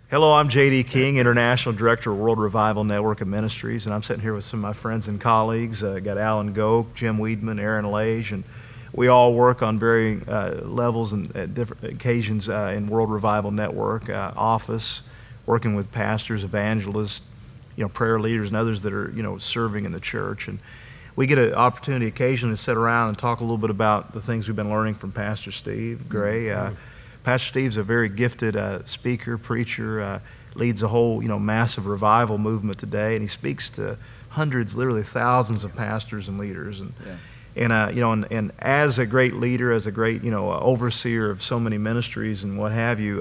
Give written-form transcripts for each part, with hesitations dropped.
Hello, I'm J.D. King, International Director of World Revival Network of Ministries, and I'm sitting here with some of my friends and colleagues. Got Alan Goke, Jim Weedman, Aaron Lage, and we all work on varying levels and at different occasions in World Revival Network office, working with pastors, evangelists, prayer leaders, and others that are serving in the church. And we get an opportunity occasionally to sit around and talk a little bit about the things we've been learning from Pastor Steve Gray. Pastor Steve's a very gifted speaker, preacher, leads a whole massive revival movement today, and he speaks to hundreds, literally thousands of pastors and leaders. And as a great leader, as a great overseer of so many ministries and what have you,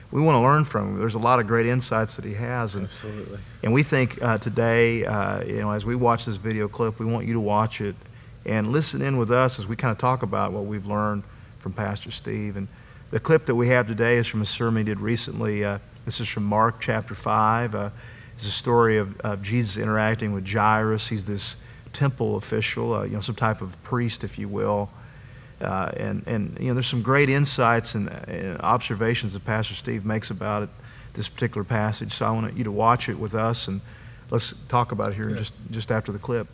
we want to learn from him. There's a lot of great insights that he has. Absolutely. And we think today, as we watch this video clip, we want you to watch it and listen in with us as we kind of talk about what we've learned from Pastor Steve. And the clip that we have today is from a sermon he did recently. This is from Mark chapter 5. It's a story of Jesus interacting with Jairus. He's this temple official, some type of priest, if you will. And there's some great insights and observations that Pastor Steve makes about it, this particular passage. So I want you to watch it with us, and let's talk about it here just after the clip.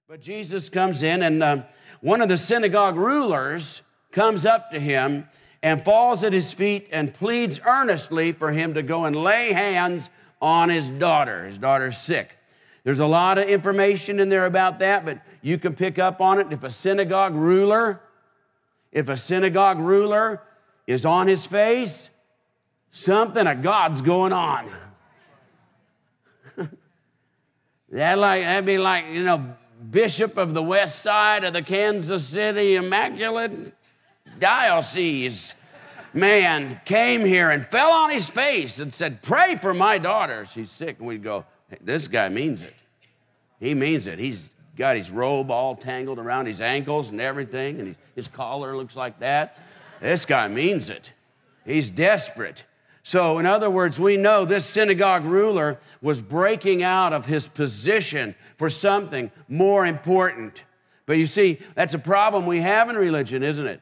But Jesus comes in, and one of the synagogue rulers comes up to him and falls at his feet and pleads earnestly for him to go and lay hands on his daughter. His daughter's sick. There's a lot of information in there about that, but you can pick up on it. If a synagogue ruler is on his face, something of God's going on. That'd be like, Bishop of the West Side of the Kansas City Immaculate Diocese man came here and fell on his face and said, "Pray for my daughter. She's sick." And we'd go, "Hey, this guy means it. He means it. He's got his robe all tangled around his ankles and everything, and his collar looks like that. This guy means it. He's desperate." So in other words, we know this synagogue ruler was breaking out of his position for something more important. But you see, that's a problem we have in religion, isn't it?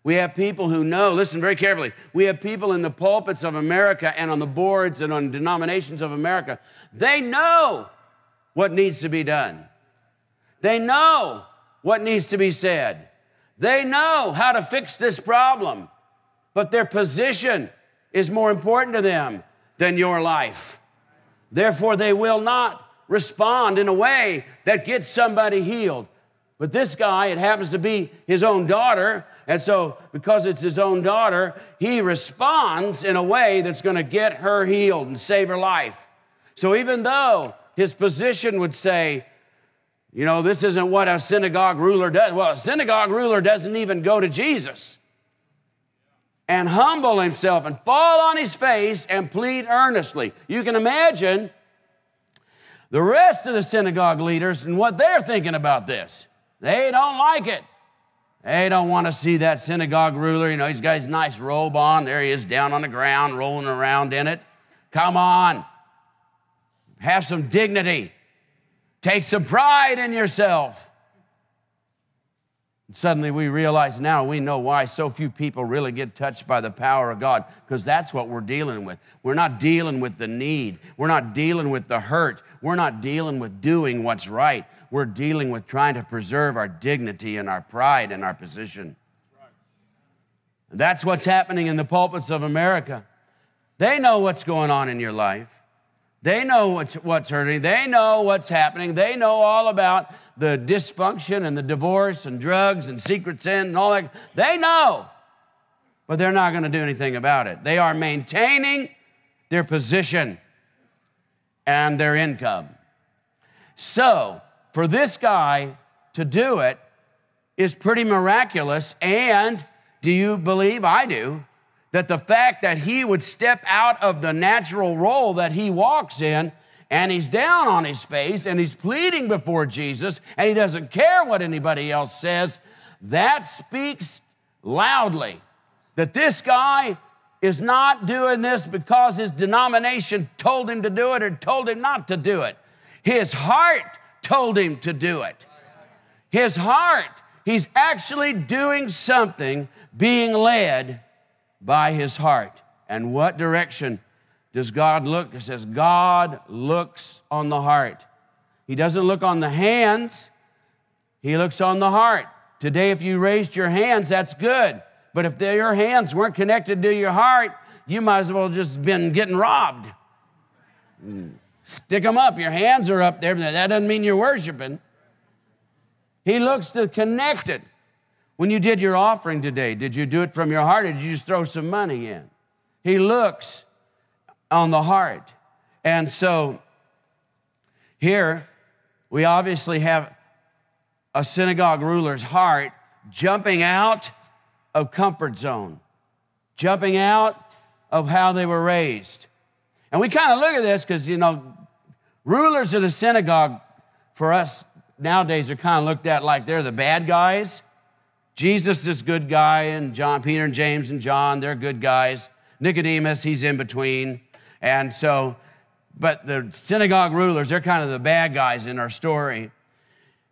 We have people who know, listen very carefully, we have people in the pulpits of America and on the boards and on denominations of America. They know what needs to be done. They know what needs to be said. They know how to fix this problem, but their position is more important to them than your life. Therefore, they will not respond in a way that gets somebody healed. But this guy, it happens to be his own daughter, and so because it's his own daughter, he responds in a way that's going to get her healed and save her life. So even though his position would say, this isn't what a synagogue ruler does. Well, a synagogue ruler doesn't even go to Jesus and humble himself and fall on his face and plead earnestly. You can imagine the rest of the synagogue leaders and what they're thinking about this. They don't like it. They don't want to see that synagogue ruler. He's got his nice robe on. There he is down on the ground, rolling around in it. Come on. Have some dignity. Take some pride in yourself. And suddenly we realize now we know why so few people really get touched by the power of God, because that's what we're dealing with. We're not dealing with the need. We're not dealing with the hurt. We're not dealing with doing what's right. We're dealing with trying to preserve our dignity and our pride and our position. That's what's happening in the pulpits of America. They know what's going on in your life. They know what's hurting. They know what's happening. They know all about the dysfunction and the divorce and drugs and secret sin and all that. They know, but they're not going to do anything about it. They are maintaining their position and their income. So, for this guy to do it is pretty miraculous. And do you believe, I do, that the fact that he would step out of the natural role that he walks in, and he's down on his face and he's pleading before Jesus and he doesn't care what anybody else says, that speaks loudly that this guy is not doing this because his denomination told him to do it or told him not to do it. His heart told him to do it. His heart, he's actually doing something, being led by his heart. And what direction does God look? It says God looks on the heart. He doesn't look on the hands. He looks on the heart. Today, if you raised your hands, that's good. But if your hands weren't connected to your heart, you might as well just been getting robbed. Stick them up. Your hands are up there, but that doesn't mean you're worshiping. He looks to connect it. When you did your offering today, did you do it from your heart or did you just throw some money in? He looks on the heart. And so here we obviously have a synagogue ruler's heart jumping out of comfort zone, jumping out of how they were raised. And we kind of look at this because, rulers of the synagogue for us nowadays are kind of looked at like they're the bad guys. Jesus is a good guy, and Peter and James and John, they're good guys. Nicodemus, he's in between. And so, but the synagogue rulers, they're kind of the bad guys in our story.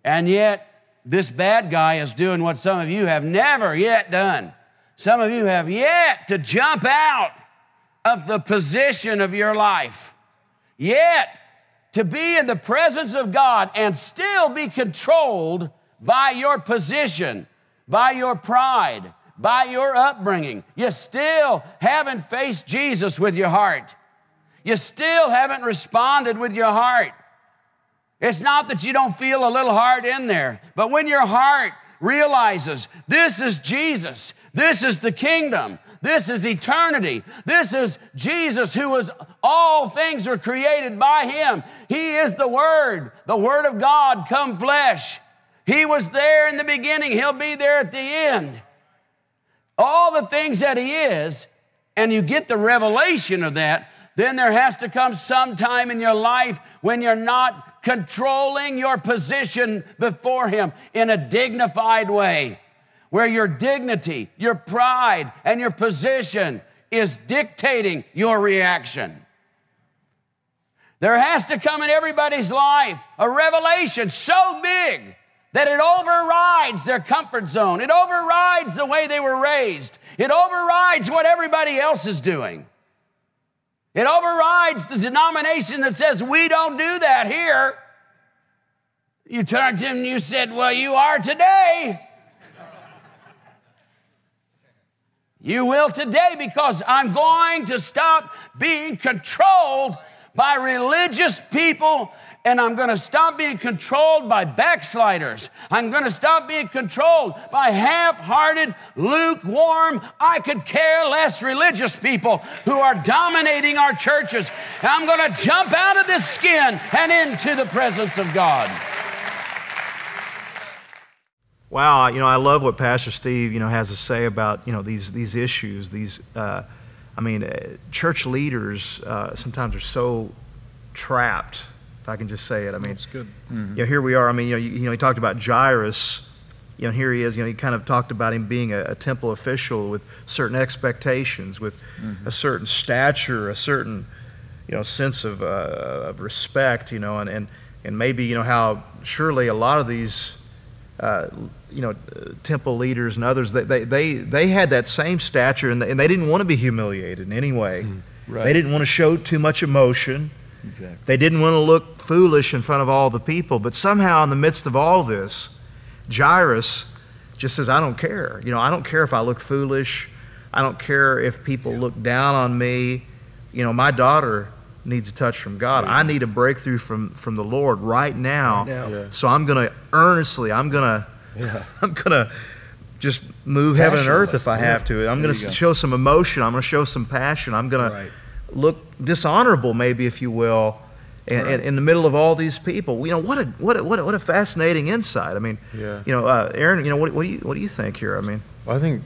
And yet, this bad guy is doing what some of you have never yet done. Some of you have yet to jump out of the position of your life. Yet, to be in the presence of God and still be controlled by your position, by your pride, by your upbringing. You still haven't faced Jesus with your heart. You still haven't responded with your heart. It's not that you don't feel a little heart in there, but when your heart realizes this is Jesus, this is the kingdom, this is eternity, this is Jesus who was, all things were created by him. He is the Word of God come flesh. He was there in the beginning, he'll be there at the end. All the things that he is, and you get the revelation of that, then there has to come some time in your life when you're not controlling your position before him in a dignified way, where your dignity, your pride, and your position is dictating your reaction. There has to come in everybody's life a revelation so big that it overrides their comfort zone. It overrides the way they were raised. It overrides what everybody else is doing. It overrides the denomination that says, we don't do that here. You turned to him and you said, well, you are today. You will today, because I'm going to stop being controlled by religious people, and I'm going to stop being controlled by backsliders. I'm going to stop being controlled by half-hearted, lukewarm, I could care less religious people who are dominating our churches. And I'm going to jump out of this skin and into the presence of God. Wow, I love what Pastor Steve, has to say about, these issues. Church leaders sometimes are so trapped, if I can just say it. That's good. Mm-hmm. Here we are. He talked about Jairus. Here he is. He kind of talked about him being a temple official with certain expectations, with a certain stature, a certain, sense of respect. And maybe how surely a lot of these. Temple leaders and others, they had that same stature, and they didn't want to be humiliated in any way. Right. They didn't want to show too much emotion. Exactly. They didn't want to look foolish in front of all the people. But somehow in the midst of all this, Jairus just says, I don't care. I don't care if I look foolish. I don't care if people look down on me. My daughter needs a touch from God. I need a breakthrough from the Lord right now. Yeah. So I'm going to earnestly, I'm going to just move heaven and earth if I have to. I'm going to show some emotion. I'm going to show some passion. I'm going to look dishonorable, maybe, if you will, in the middle of all these people. What a fascinating insight. Aaron, what do you think here? Well, I think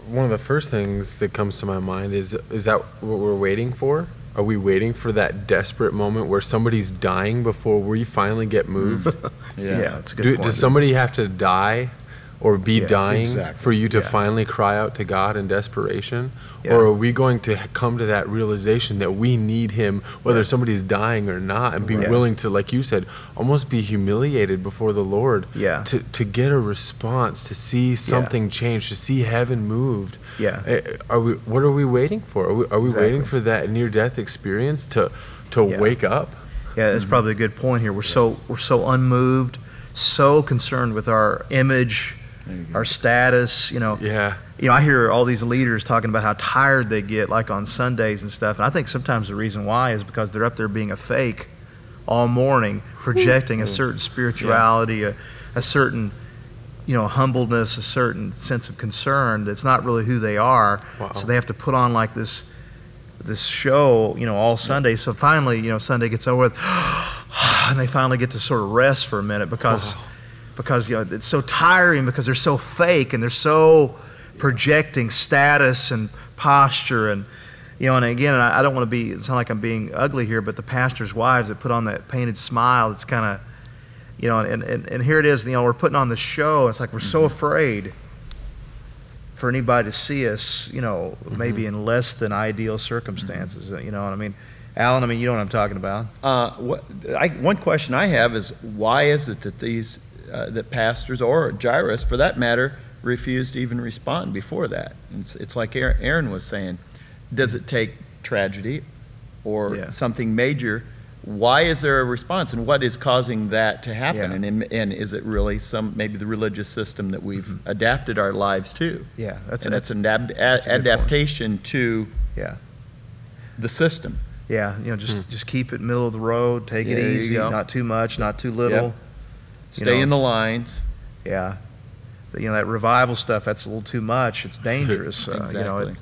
one of the first things that comes to my mind is that what we're waiting for? Are we waiting for that desperate moment where somebody's dying before we finally get moved? Yeah, that's a good point. Does somebody have to die or be dying exactly. for you to Yeah. finally cry out to God in desperation? Yeah. Or are we going to come to that realization that we need him, whether somebody's dying or not, and be Yeah. willing to, like you said, almost be humiliated before the Lord Yeah. to get a response, to see something change, to see heaven moved? Yeah. What are we waiting for? Are we waiting Exactly. for that near-death experience to Yeah. wake up? Yeah, that's probably a good point here. We're so unmoved, so concerned with our image, our status. Yeah. I hear all these leaders talking about how tired they get, like on Sundays and stuff. And I think sometimes the reason why is because they're up there being a fake all morning, projecting a certain spirituality, a certain humbleness, a certain sense of concern that's not really who they are. Wow. So they have to put on like this show, all Sunday. So finally, Sunday gets over with, and they finally get to sort of rest for a minute because it's so tiring, because they're so fake and they're so projecting status and posture and again, I don't want to it's not like I'm being ugly here, but the pastors' wives that put on that painted smile, it's kind of, and here it is, we're putting on the show. It's like we're so afraid for anybody to see us, maybe in less than ideal circumstances. You know what I mean? Alan, you know what I'm talking about. One question I have is, why is it that that pastors, or Jairus for that matter, refused to even respond before that? It's like Aaron was saying, does it take tragedy or something major? Why is there a response, and what is causing that to happen? Yeah. And is it really maybe the religious system that we've adapted our lives to? Yeah, that's an a good point. adaptation to the system. Yeah, just keep it middle of the road, take it easy, not too much, not too little. Stay in the lines. Yeah, that revival stuff, that's a little too much. It's dangerous. Exactly.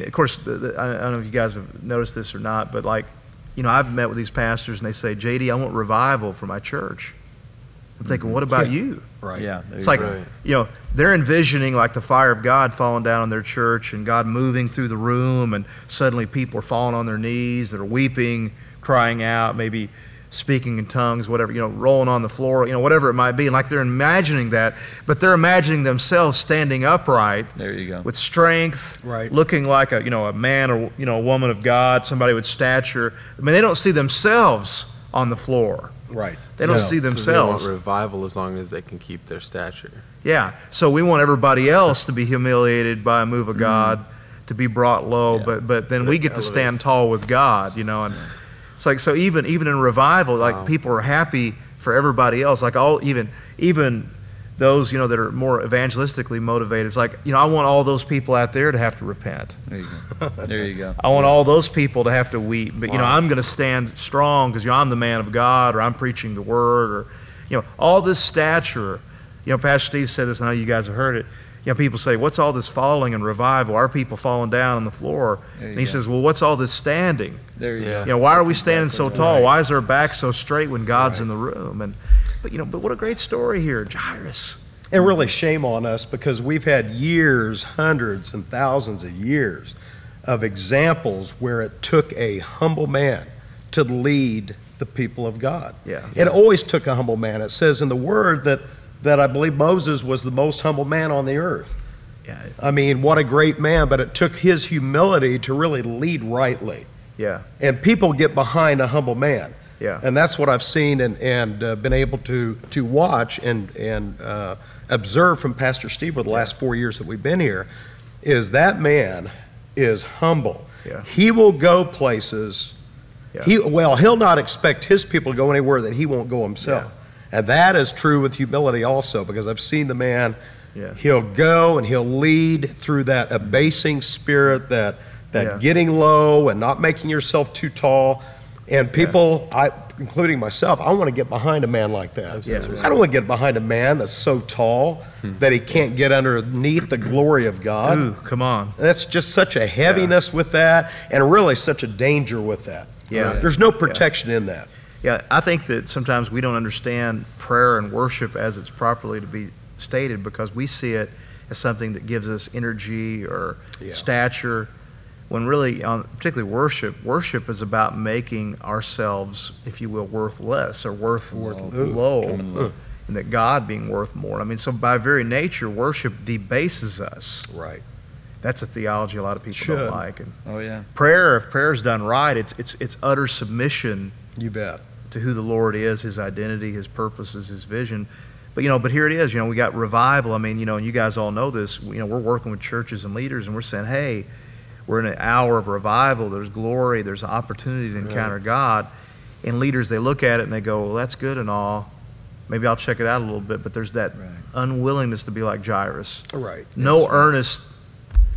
Of course, I don't know if you guys have noticed this or not, but I've met with these pastors and they say, JD, I want revival for my church. I'm thinking, what about you? Right. Yeah. It's like, they're envisioning like the fire of God falling down on their church and God moving through the room, and suddenly people are falling on their knees, they're weeping, crying out, maybe speaking in tongues, whatever, rolling on the floor, whatever it might be. And like they're imagining that, but they're imagining themselves standing upright. There you go. With strength, right, looking like a man or a woman of God, somebody with stature. They don't see themselves on the floor. Right. They don't see themselves. So they want revival as long as they can keep their stature. Yeah. So we want everybody else to be humiliated by a move of God, to be brought low, but then we get to stand tall with God, and it's like, so even in revival, like people are happy for everybody else, like even those, that are more evangelistically motivated. It's like, I want all those people out there to have to repent. There you go. There you go. I want all those people to have to weep, but I'm going to stand strong because I'm the man of God, or I'm preaching the word, or all this stature. Pastor Steve said this, and I know you guys have heard it. People say, what's all this falling in revival? Our people falling down on the floor. And he says, well, what's all this standing? There you go. Why are we standing so tall? Why is our back so straight when God's in the room? But what a great story here, Jairus. And really shame on us, because we've had years, hundreds and thousands of years of examples where it took a humble man to lead the people of God. Yeah. It always took a humble man. It says in the Word that I believe Moses was the most humble man on the earth. Yeah. What a great man, but it took his humility to really lead rightly. Yeah. And people get behind a humble man. Yeah. And that's what I've seen and been able to watch and observe from Pastor Steve for the last 4 years that we've been here, is that man is humble. Yeah. He will go places. Yeah. He'll not expect his people to go anywhere that he won't go himself. Yeah. And that is true with humility also, because I've seen the man, Yeah. he'll go and he'll lead through that abasing spirit, that Yeah. getting low and not making yourself too tall. And people, including myself, I want to get behind a man like that. Yeah. I don't want to get behind a man that's so tall that he can't get underneath the glory of God. Ooh, come on. That's just such a heaviness with that, and really such a danger with that. Yeah. There's no protection in that. Yeah, I think that sometimes we don't understand prayer and worship as it's properly to be stated, because we see it as something that gives us energy or stature, when really, particularly worship is about making ourselves, if you will, worth less or worth low. and that God being worth more. I mean, so by very nature, worship debases us. Right. That's a theology a lot of people don't like. And Oh, yeah. prayer, if prayer is done right, it's utter submission You bet. to who the Lord is, His identity, His purposes, His vision. But here it is. We got revival. I mean, and you guys all know this. We're working with churches and leaders, and we're saying, hey, we're in an hour of revival. There's glory. There's opportunity to encounter God. And leaders, they look at it and they go, well, that's good and all. Maybe I'll check it out a little bit. But there's that unwillingness to be like Jairus. Right. No earnest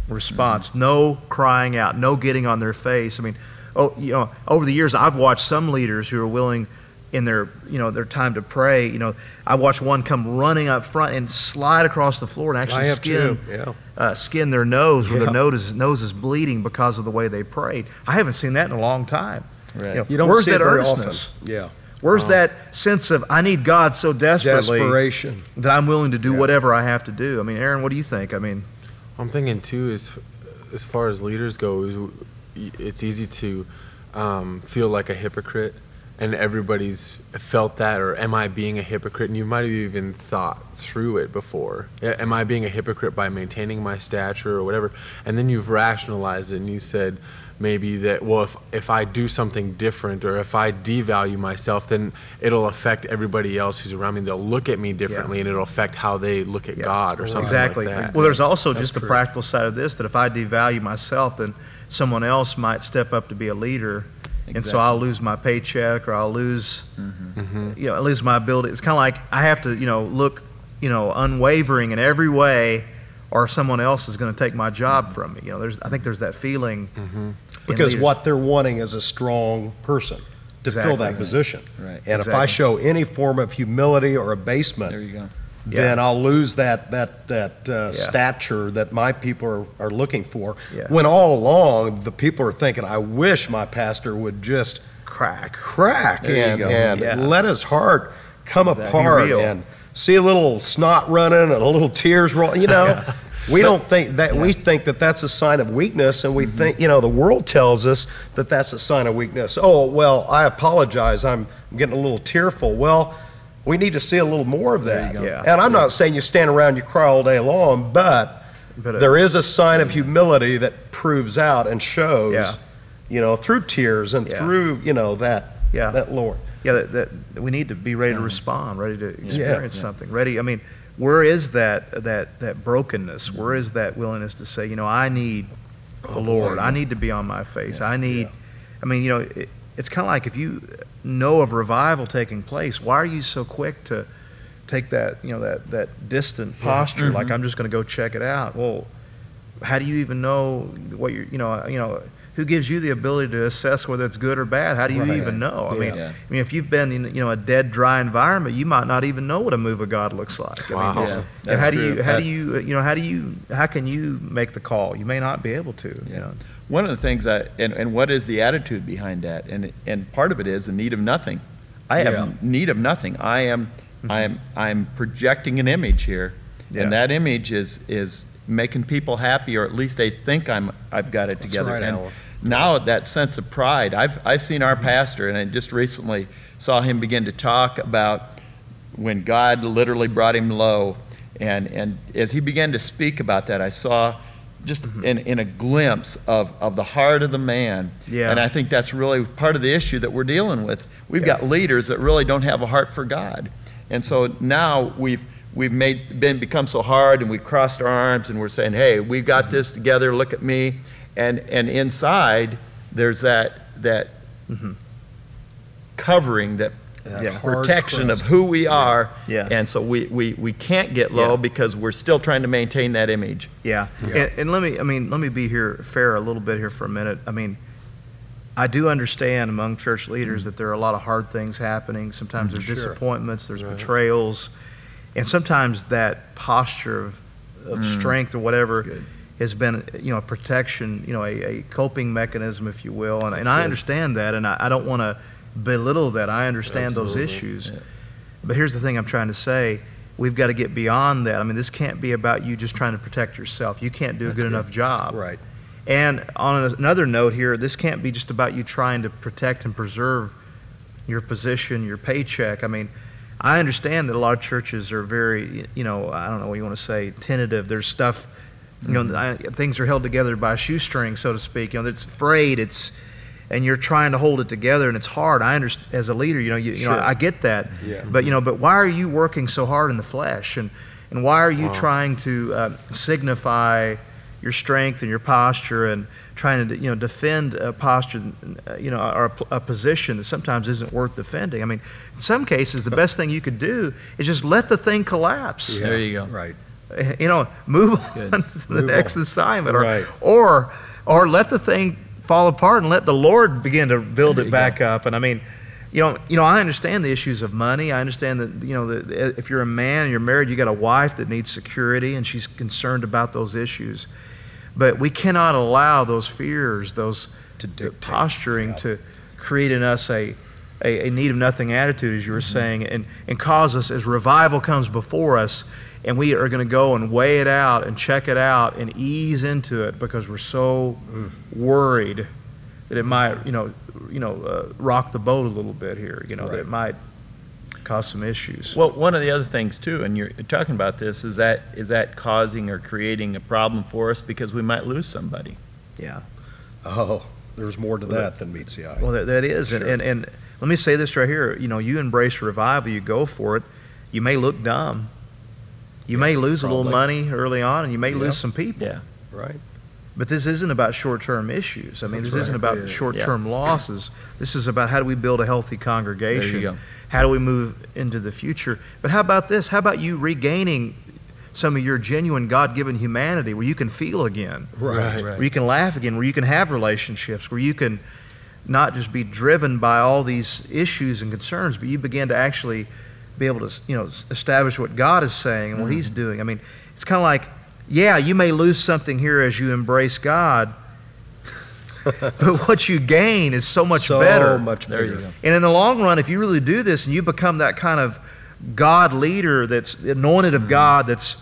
response. No crying out. No getting on their face. I mean, over the years, I've watched some leaders who are willing in their their time to pray. I watched one come running up front and slide across the floor and actually skin their nose where their nose is bleeding because of the way they prayed. I haven't seen that in a long time. Right. You don't where's see that it very earnestness? often. Yeah. Where's that sense of I need God so desperately Desperation. that I'm willing to do whatever I have to do? I mean, Aaron, what do you think? I mean, I'm thinking too is as far as leaders go, it's easy to feel like a hypocrite. And everybody's felt that, or am I being a hypocrite? And you might have even thought through it before. Am I being a hypocrite by maintaining my stature or whatever? And then you've rationalized it and you said maybe that, well, if I do something different or if I devalue myself, then it'll affect everybody else who's around me. They'll look at me differently and it'll affect how they look at God or something like that. Well, there's also just the practical side of this, that if I devalue myself, then someone else might step up to be a leader. And so I'll lose my paycheck, or I'll lose, I lose my ability. It's kind of like I have to, look, unwavering in every way, or someone else is going to take my job from me. I think there's that feeling. Because what they're wanting is a strong person to fill that position. Right. And if I show any form of humility or abasement, There you go. then I'll lose that stature that my people are looking for. Yeah. When all along, the people are thinking, I wish my pastor would just crack and let his heart come apart and see a little snot running and a little tears rolling. We don't think that. We think that that's a sign of weakness, and we think, the world tells us that that's a sign of weakness. Oh, well, I apologize. I'm getting a little tearful. Well, we need to see a little more of that. And I'm not saying you stand around and you cry all day long, but there is a sign of humility that proves out and shows, through tears and through, that Lord. That we need to be ready to respond, ready to experience something, ready. I mean, where is that brokenness? Where is that willingness to say, I need the Lord. I need to be on my face. I need, it's kind of like if you know of revival taking place, why are you so quick to take that, that distant posture, like I'm just going to go check it out? Well, how do you even know what you're, who gives you the ability to assess whether it's good or bad? How do you even know? I mean, if you've been in, a dead, dry environment, you might not even know what a move of God looks like. Wow. How can you make the call? You may not be able to. One of the things and what is the attitude behind that? And part of it is a need of nothing. I have need of nothing. I'm projecting an image here, and that image is making people happy, or at least they think I've got it together. Right, and Alan. now that sense of pride, I've seen our pastor, and I just recently saw him begin to talk about when God literally brought him low, and as he began to speak about that, I saw just in a glimpse of the heart of the man. And I think that's really part of the issue that we're dealing with. We've got leaders that really don't have a heart for God. And so now we've become so hard, and we've crossed our arms, and we're saying, hey, we've got this together, look at me. And inside there's that covering, that protection of who we are. And so we can't get low because we're still trying to maintain that image. And let me be fair a little bit here for a minute. I mean, I do understand among church leaders that there are a lot of hard things happening. Sometimes there's disappointments, there's betrayals, and sometimes that posture of strength or whatever has been, a protection, a coping mechanism, if you will. And I understand that, and I don't want to belittle that. I understand those issues. But here's the thing I'm trying to say. We've got to get beyond that. I mean, this can't be about you just trying to protect yourself. You can't do a good enough job. Right. And on another note here, this can't be just about you trying to protect and preserve your position, your paycheck. I mean, I understand that a lot of churches are very, I don't know what you want to say, tentative. There's stuff, things are held together by a shoestring, so to speak. It's frayed, and you're trying to hold it together, and it's hard. I understand as a leader, Sure. I get that. Yeah. But why are you working so hard in the flesh, and why are you trying to signify your strength and your posture, and trying to defend a posture, or a position that sometimes isn't worth defending? I mean, in some cases, the best thing you could do is just let the thing collapse. Yeah. There you go. Right. Move on to the next assignment, Right. or let the thing fall apart and let the Lord begin to build it back up. And I mean, I understand the issues of money. I understand that, if you're a man and you're married, you got a wife that needs security, and she's concerned about those issues. But we cannot allow those fears, those posturing, to create in us a need of nothing attitude, as you were saying, and cause us, as revival comes before us, and we are going to go and weigh it out and check it out and ease into it because we're so worried that it might, rock the boat a little bit here, that it might cause some issues. Well, one of the other things too, and you're talking about this, is that causing or creating a problem for us because we might lose somebody. Yeah. Oh, there's more to that than meets the eye. Well, that is, Sure. and let me say this right here. You embrace revival, you go for it. You may look dumb. You may lose a little money early on, and you may lose some people. Yeah. Right. But this isn't about short-term issues. I mean, That's this isn't right. about short-term losses. This is about how do we build a healthy congregation. There you go. How do we move into the future? But how about this? How about you regaining some of your genuine God-given humanity where you can feel again, Right. where you can laugh again, where you can have relationships, where you can not just be driven by all these issues and concerns, but you begin to actually be able to, establish what God is saying and what He's doing. I mean, it's kind of like, yeah, you may lose something here as you embrace God, but what you gain is so much better. So much There better. you go. And in the long run, if you really do this and you become that kind of God leader that's anointed of God, that's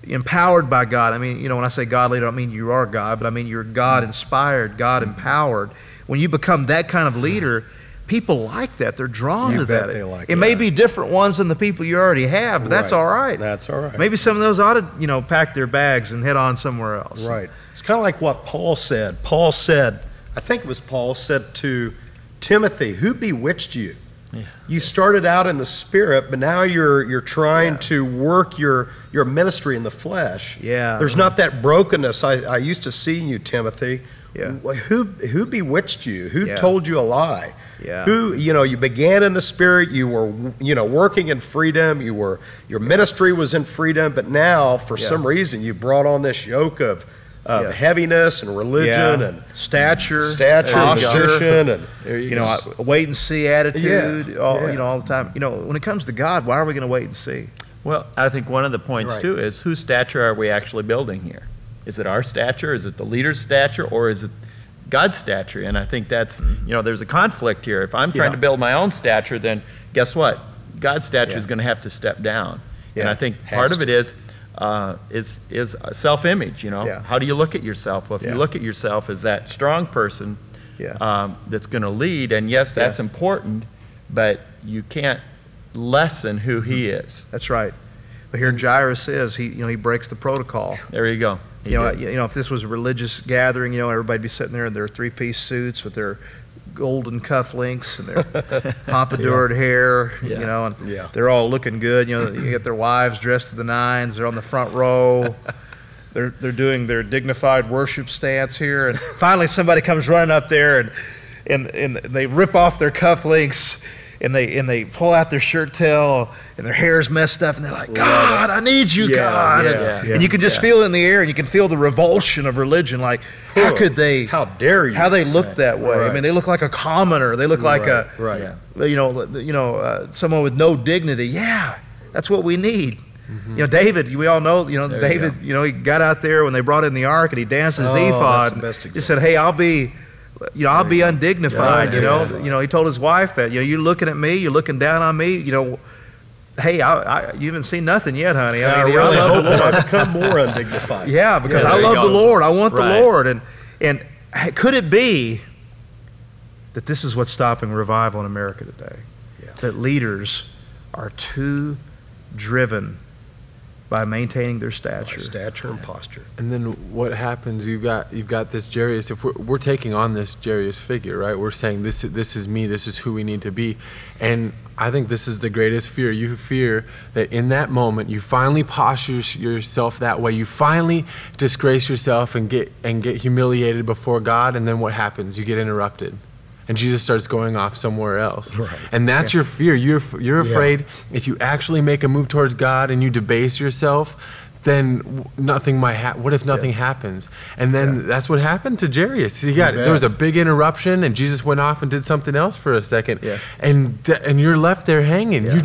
empowered by God. I mean, when I say God leader, I don't mean you are God, but I mean you're God inspired, God empowered. When you become that kind of leader, people like that. They're drawn You to bet that. they like it it. may be different ones than the people you already have, but that's Right. all right. That's all right. Maybe some of those ought to, pack their bags and head on somewhere else. Right. It's kind of like what Paul said. Paul said, I think it was Paul said to Timothy, who bewitched you? Yeah. You started out in the spirit, but now you're trying to work your ministry in the flesh. Yeah. There's not that brokenness I used to see in you, Timothy. Yeah. Who bewitched you? Who Yeah. told you a lie? Yeah. Who, you began in the spirit, you were, working in freedom, your ministry was in freedom, but now for some reason you brought on this yoke of heaviness and religion and stature, position, and There you go. a wait and see attitude, Yeah. all, Yeah. all the time. When it comes to God, why are we going to wait and see? Well, I think one of the points Right. too is whose stature are we actually building here? Is it our stature? Is it the leader's stature? Or is it God's stature? And I think that's, there's a conflict here. If I'm trying to build my own stature, then guess what? God's stature is going to have to step down. And I think part of it is self-image. How do you look at yourself? Well, if you look at yourself as that strong person that's going to lead, and yes, that's important, but you can't lessen who he is. That's right. But here Jairus is, he breaks the protocol. There you go. He did. If this was a religious gathering, everybody'd be sitting there in their three-piece suits with their golden cufflinks and their pompadoured hair, and they're all looking good. You get their wives dressed to the nines. They're on the front row. They're doing their dignified worship stance here, and finally somebody comes running up there and they rip off their cufflinks. And they pull out their shirt tail, and their hair's messed up, and they're like, God, I need you, God. And you can just feel it in the air, and you can feel the revulsion of religion. Like, how could they? How dare you? How they look that way? Right. I mean, they look like a commoner. They look like someone with no dignity. Yeah, that's what we need. David, we all know, David, he got out there when they brought in the ark, and he danced his ephod. That's the best He said, hey, I'll be undignified, he told his wife that, you're looking at me, you're looking down on me, hey, you haven't seen nothing yet, honey. I I mean, really I love hope the that Lord. I become more undignified. Yeah, because Yeah, I there you love the go. Lord. I want the Right. Lord. And could it be that this is what's stopping revival in America today? Yeah. That leaders are too driven by maintaining their stature. Stature and posture. And then what happens? You've got this Jairus. If we're taking on this Jairus figure, right? We're saying this is me. This is who we need to be. And I think this is the greatest fear. You fear that in that moment you finally posture yourself that way. You finally disgrace yourself and get humiliated before God. And then what happens? You get interrupted. And Jesus starts going off somewhere else. Right. And that's your fear. You're afraid if you actually make a move towards God and you debase yourself, then nothing might happen. What if nothing happens? And then that's what happened to Jairus. There was a big interruption, and Jesus went off and did something else for a second. Yeah. And you're left there hanging. Yeah.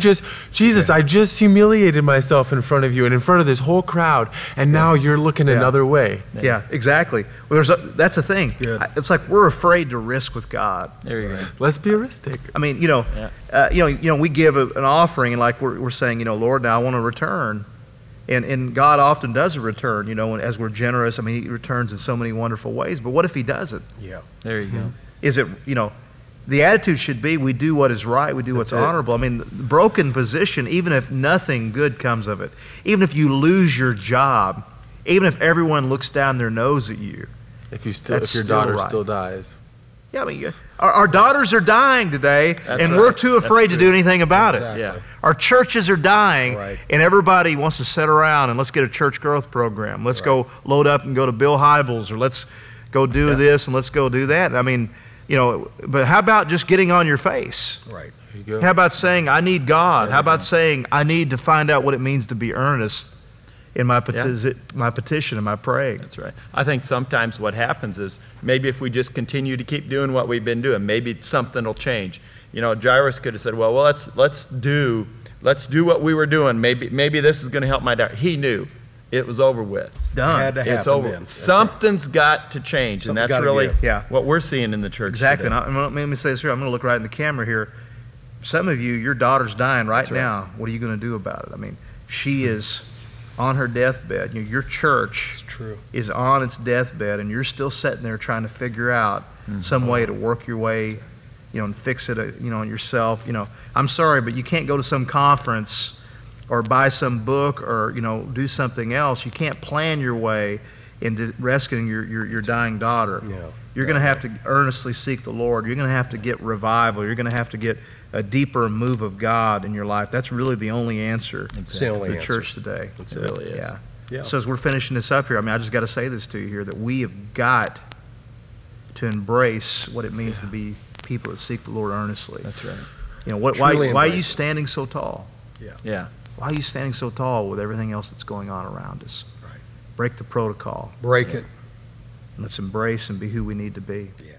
Jesus, I just humiliated myself in front of you and in front of this whole crowd, and now you're looking another way. Yeah, exactly. Well, that's the thing. Good. It's like we're afraid to risk with God. There you go. Let's be realistic. I mean, we give an offering, and like we're saying, Lord, now I want to return. And God often does a return, as we're generous. I mean, He returns in so many wonderful ways. But what if He doesn't? Yeah. There you go. Is it, the attitude should be we do what is right, we do what's honorable. I mean, the broken position, even if nothing good comes of it, even if you lose your job, even if everyone looks down their nose at you. If your still daughter right. still dies. Yeah, I mean, our daughters are dying today, and right. we're too afraid to do anything about Exactly. it. Yeah. Our churches are dying, Right. and everybody wants to sit around and let's get a church growth program. Let's go load up and go to Bill Hybels, or let's go do this and let's go do that. I mean, but how about just getting on your face? Right. There you go. How about saying, I need God? How about saying, I need to find out what it means to be earnest in my petition and my praying? That's right. I think sometimes what happens is maybe if we just continue to keep doing what we've been doing, maybe something will change. Jairus could have said, well, let's do what we were doing. Maybe this is going to help my daughter. He knew it was over with. It's done. Had to happen It's over. then. That's Something's got to change, and Something's that's gotta really give. what we're seeing in the church Exactly. today. And let me say this here. I'm going to look right in the camera here. Some of you, your daughter's dying right now. What are you going to do about it? I mean, she is on her deathbed. Your church It's true. is on its deathbed, and you're still sitting there trying to figure out some way to work your way, and fix it, yourself. I'm sorry, but you can't go to some conference or buy some book or, do something else. You can't plan your way into rescuing your dying daughter. Yeah. You're going to have to earnestly seek the Lord. You're going to have to get revival. You're going to have to get a deeper move of God in your life. That's really the only answer It's the only for the answer. church today. That's It really is. Yeah. Yeah. So as we're finishing this up here, I just got to say this to you here, that we have got to embrace what it means to be people that seek the Lord earnestly. That's right. Why Truly are you embrace it. standing so tall? Yeah. Why are you standing so tall with everything else that's going on around us? Right. Break the protocol. Break it. Let's embrace and be who we need to be. Yeah.